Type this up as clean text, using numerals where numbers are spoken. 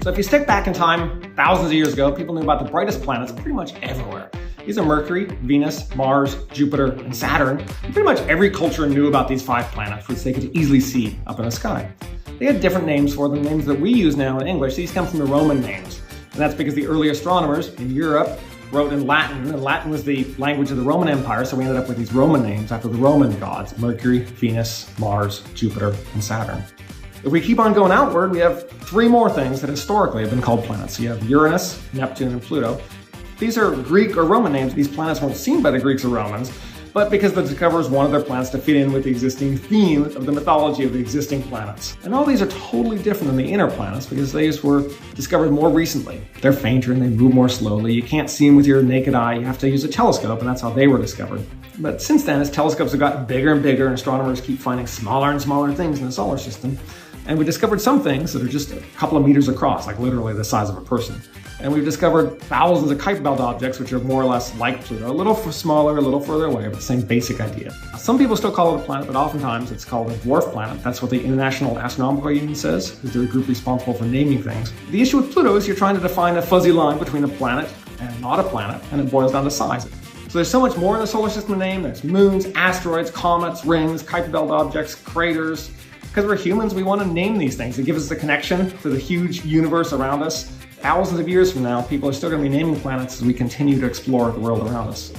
So if you stick back in time, thousands of years ago, people knew about the brightest planets pretty much everywhere. These are Mercury, Venus, Mars, Jupiter, and Saturn. And pretty much every culture knew about these 5 planets, which they could easily see up in the sky. They had different names for them, names that we use now in English. These come from the Roman names. And that's because the early astronomers in Europe wrote in Latin, and Latin was the language of the Roman Empire, so we ended up with these Roman names after the Roman gods: Mercury, Venus, Mars, Jupiter, and Saturn. If we keep on going outward, we have 3 more things that historically have been called planets. You have Uranus, Neptune, and Pluto. These are Greek or Roman names. These planets weren't seen by the Greeks or Romans, but because the discoverers wanted their planets to fit in with the existing theme of the mythology of the existing planets. And all these are totally different than the inner planets because these were discovered more recently. They're fainter and they move more slowly. You can't see them with your naked eye. You have to use a telescope, and that's how they were discovered. But since then, as telescopes have gotten bigger and bigger, and astronomers keep finding smaller and smaller things in the solar system, and we discovered some things that are just a couple of meters across, like literally the size of a person. And we've discovered thousands of Kuiper Belt objects, which are more or less like Pluto, a little smaller, a little further away, but the same basic idea. Some people still call it a planet, but oftentimes it's called a dwarf planet. That's what the International Astronomical Union says, because they're a group responsible for naming things. The issue with Pluto is you're trying to define a fuzzy line between a planet and not a planet, and it boils down to size. So there's so much more in the solar system to name. There's moons, asteroids, comets, rings, Kuiper Belt objects, craters. Because we're humans, we want to name these things. It gives us a connection to the huge universe around us. Thousands of years from now, people are still going to be naming planets as we continue to explore the world around us.